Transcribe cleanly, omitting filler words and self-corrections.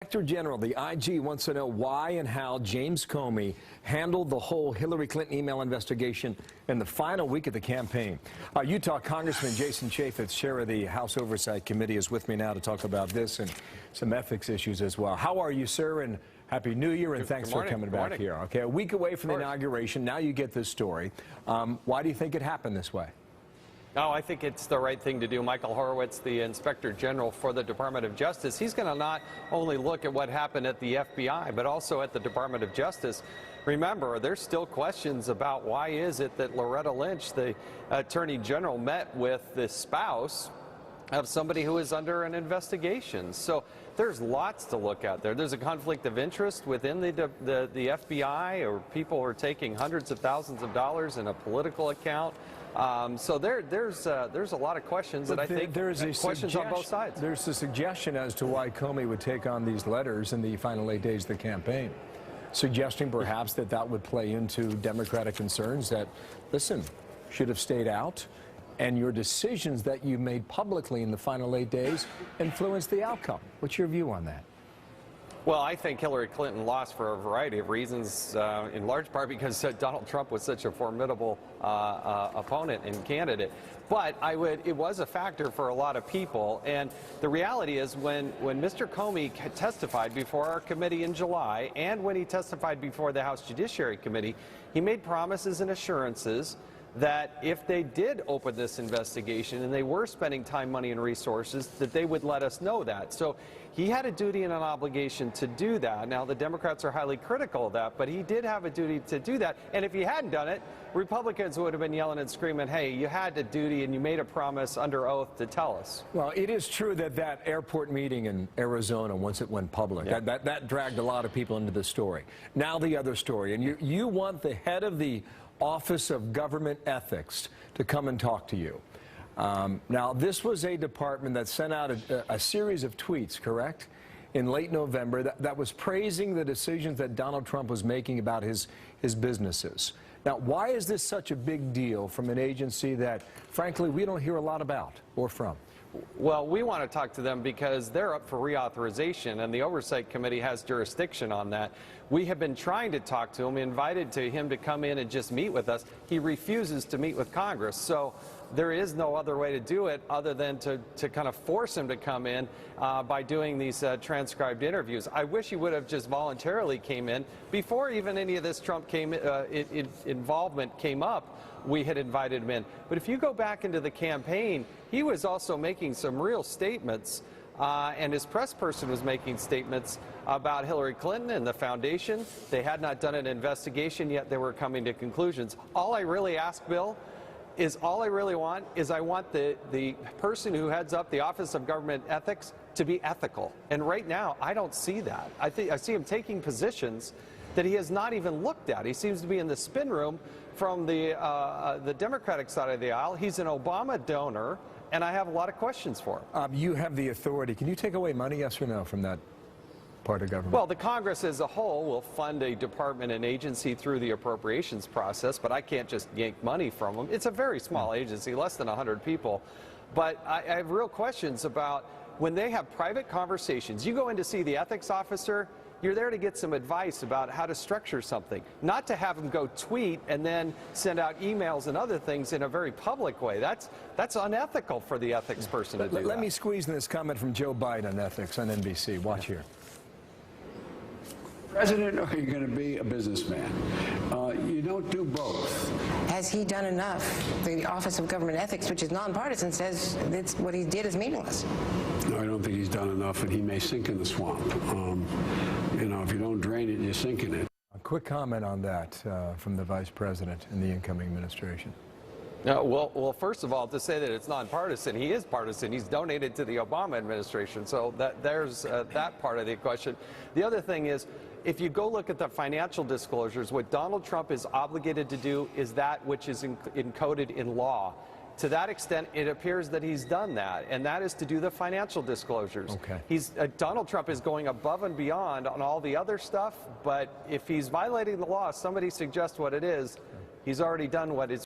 Inspector General, the IG, wants to know why and how James Comey handled the whole Hillary Clinton email investigation in the final week of the campaign. Utah Congressman Jason Chaffetz, chair of the House Oversight Committee, is with me now to talk about this and some ethics issues as well. How are you, sir? And Happy New Year, and thanks for coming back here. Okay, a week away from the inauguration, now you get this story. Why do you think it happened this way? Oh, I think it's the right thing to do. Michael Horowitz, the Inspector General for the Department of Justice, he's going to not only look at what happened at the FBI, but also at the Department of Justice. Remember, there's still questions about why is it that Loretta Lynch, the Attorney General, met with the spouse of somebody who is under an investigation. So there's lots to look at there. There's a conflict of interest within the FBI, or people who are taking hundreds of thousands of dollars in a political account. So there's a lot of questions that I think there's questions on both sides. There's a suggestion as to why Comey would take on these letters in the final 8 days of the campaign, suggesting perhaps that that would play into Democratic concerns that, listen, should have stayed out, and your decisions that you made publicly in the final 8 days influenced the outcome. What's your view on that? Well, I think Hillary Clinton lost for a variety of reasons, in large part because Donald Trump was such a formidable opponent and candidate. But it was a factor for a lot of people. And the reality is when Mr. Comey testified before our committee in July, and when he testified before the House Judiciary Committee, he made promises and assurances that if they did open this investigation and they were spending time, money, and resources, that they would let us know that. So he had a duty and an obligation to do that. Now, the Democrats are highly critical of that, but he did have a duty to do that. And if he hadn't done it, Republicans would have been yelling and screaming, hey, you had a duty and you made a promise under oath to tell us. Well, it is true that that airport meeting in Arizona, once it went public, yeah, that dragged a lot of people into the story. Now the other story, and you want the head of the Office of Government Ethics to come and talk to you. Now, this was a department that sent out a series of tweets, correct, in late November that was praising the decisions that Donald Trump was making about his businesses. Now, why is this such a big deal from an agency that, frankly, we don't hear a lot about or from? Well, we want to talk to them because they're up for reauthorization, and the Oversight Committee has jurisdiction on that. We have been trying to talk to him, invited to him to come in and just meet with us. He refuses to meet with Congress. So there is no other way to do it other than to kind of force him to come in by doing these transcribed interviews. I wish he would have just voluntarily came in. Before even any of this Trump involvement came up, we had invited him in. But if you go back into the campaign, he was also making some real statements, and his press person was making statements about Hillary Clinton and the foundation. They had not done an investigation yet. They were coming to conclusions. All I really ask, Bill, is I want the person who heads up the Office of Government Ethics to be ethical. And right now, I don't see that. I see him taking positions that he has not even looked at. He seems to be in the spin room from the Democratic side of the aisle. He's an Obama donor, and I have a lot of questions for him. You have the authority. Can you take away money, yes or no, from that part of government? Well, the Congress as a whole will fund a department and agency through the appropriations process, but I can't just yank money from them. It's a very small agency, less than 100 people. But I have real questions about when they have private conversations. You go in to see the ethics officer, you're there to get some advice about how to structure something, not to have them go tweet and then send out emails and other things in a very public way. That's unethical for the ethics person to do that. Let me squeeze in this comment from Joe Biden on ethics on NBC. Watch here. President, or are you going to be a businessman? You don't do both. Has he done enough? The Office of Government Ethics, which is nonpartisan, says what he did is meaningless. No, I don't think he's done enough, and he may sink in the swamp. You know, if you don't drain it, you sink in it. A quick comment on that from the Vice President in the incoming administration. Well, first of all, to say that it's nonpartisan, he is partisan. He's donated to the Obama administration, so there's that part of the question. The other thing is, if you go look at the financial disclosures, what Donald Trump is obligated to do is that which is encoded in law. To that extent, it appears that he's done that, and that is to do the financial disclosures. Okay. Donald Trump is going above and beyond on all the other stuff, but if he's violating the law, somebody suggests what it is, he's already done what is